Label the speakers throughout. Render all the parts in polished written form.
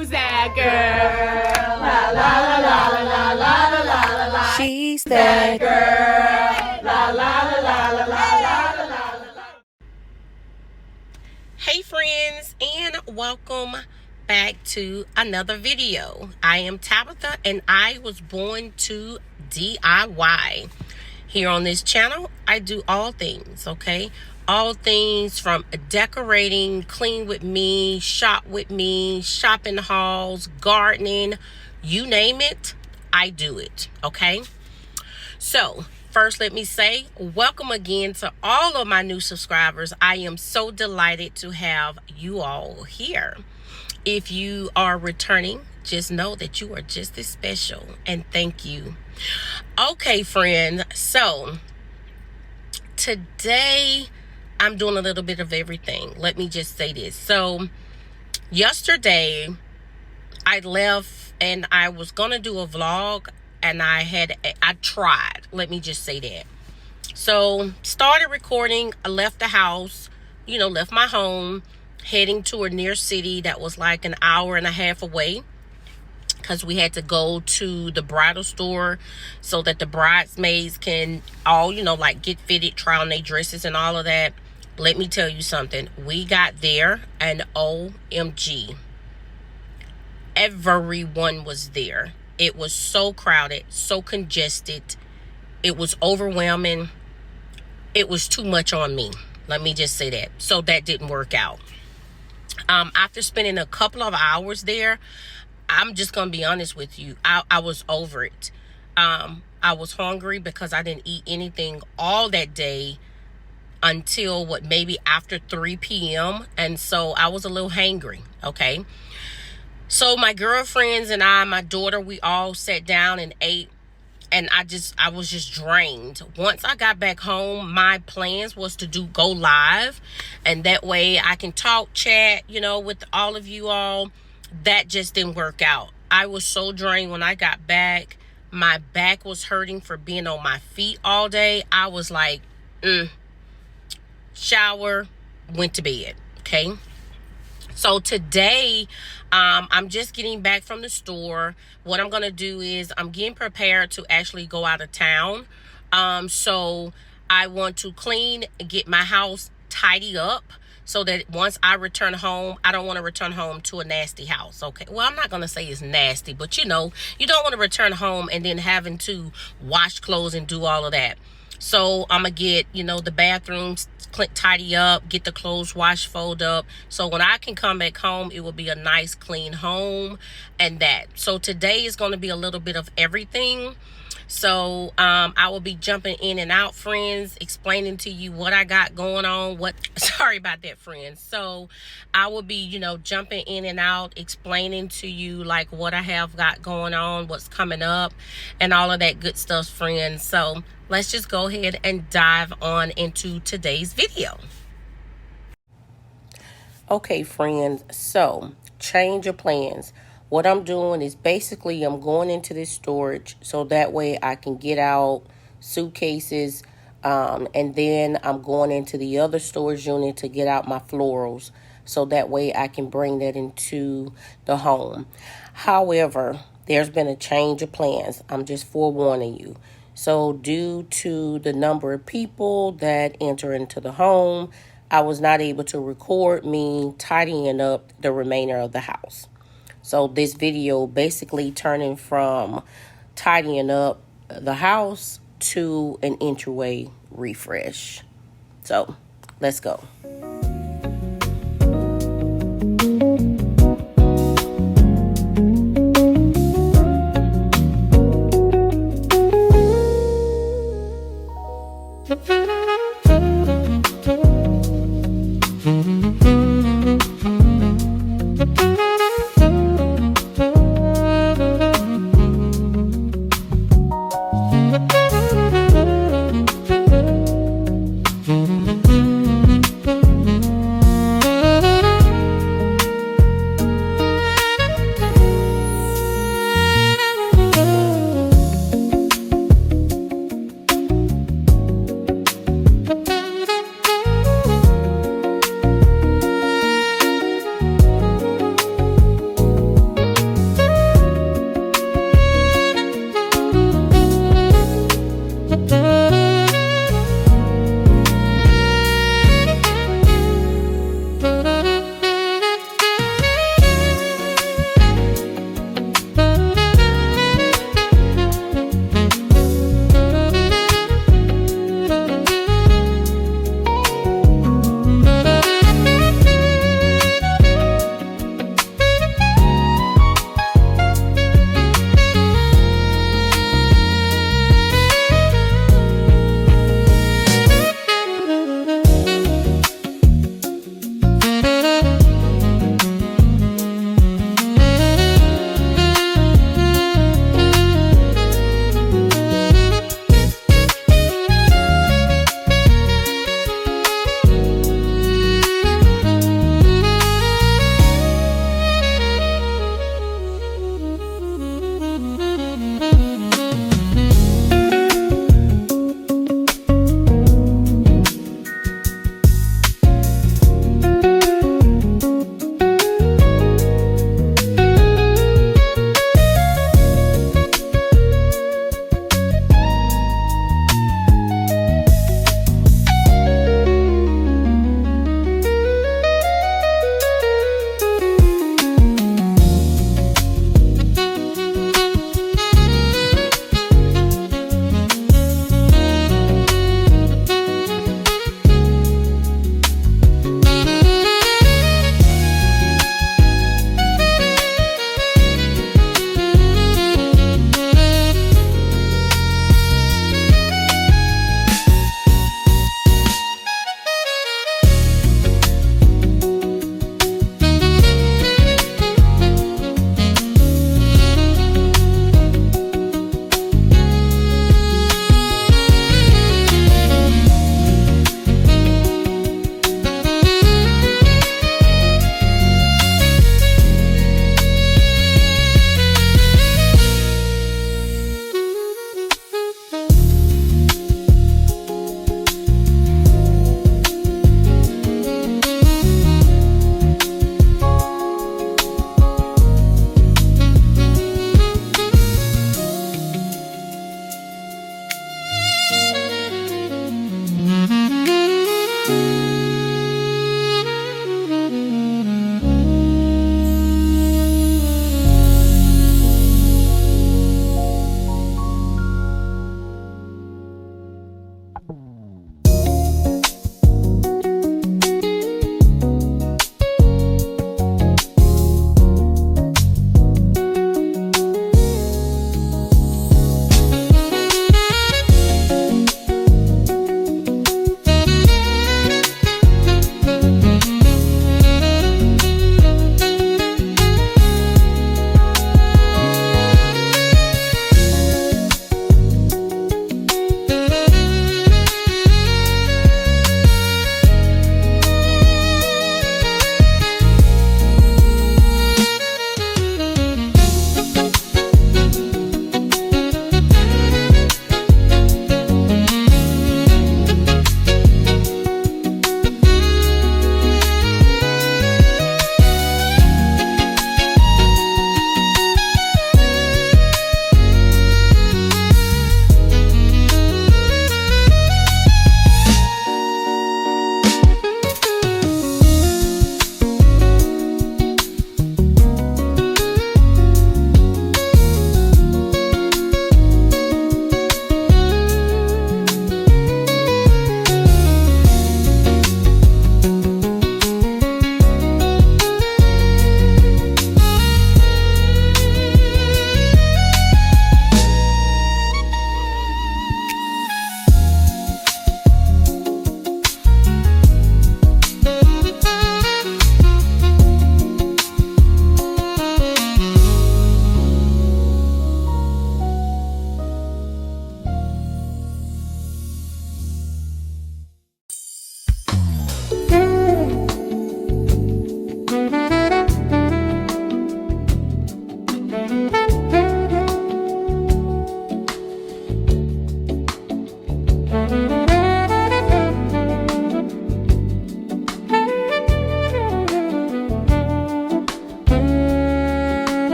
Speaker 1: Who's that girl? La la la la la la la la la la.
Speaker 2: She's that
Speaker 1: girl. La la la la la la la la la.
Speaker 2: Hey friends, and welcome back to another video. I am Tabitha and I was born to DIY. Here on this channel, I do all things, okay? All things from decorating, clean with me, shop with me, shopping hauls, gardening, you name it, I do it, okay? So, first let me say, welcome again to all of my new subscribers. I am so delighted to have you all here. If you are returning, just know that you are just as special, and thank you. Okay, friend, so today I'm doing a little bit of everything. Let me just say this. So yesterday I left and I was gonna do a vlog, and I tried, let me just say that. So started recording, I left the house, left my home, heading to a near city that was like an hour and a half away, because we had to go to the bridal store so that the bridesmaids can all, like get fitted, try on their dresses and all of that. Let me tell you something. We got there and OMG, everyone was there. It was so crowded, so congested. It was overwhelming. It was too much on me. Let me just say that. So that didn't work out. After spending a couple of hours there, I'm just going to be honest with you. I was over it. I was hungry because I didn't eat anything all that day until maybe after 3 p.m. And so I was a little hangry, okay? So my girlfriends and I, my daughter, we all sat down and ate, and I was just drained. Once I got back home, my plans was to go live, and that way I can talk, chat, with all of you all. That just didn't work out. I was so drained when I got back. My back was hurting for being on my feet all day. I was like, shower, went to bed, okay? So today, I'm just getting back from the store. What I'm going to do is I'm getting prepared to actually go out of town. So I want to clean, get my house tidy up so that once I return home, I don't want to return home to a nasty house, okay? Well, I'm not going to say it's nasty, but you don't want to return home and then having to wash clothes and do all of that. So I'm going to get, the bathrooms tidy up, get the clothes washed, fold up. So when I can come back home, it will be a nice, clean home and that. So today is going to be a little bit of everything. So I will be jumping in and out, friends, explaining to you what I got going on. Sorry about that, friends. So I will be, jumping in and out, explaining to you like what I have got going on, what's coming up, and all of that good stuff, friends. So let's just go ahead and dive on into today's video. Okay, friends, so change your plans. What I'm doing is basically I'm going into this storage so that way I can get out suitcases, and then I'm going into the other storage unit to get out my florals so that way I can bring that into the home. However, there's been a change of plans. I'm just forewarning you. So due to the number of people that enter into the home, I was not able to record me tidying up the remainder of the house. So this video basically turning from tidying up the house to an entryway refresh. So let's go.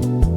Speaker 2: you.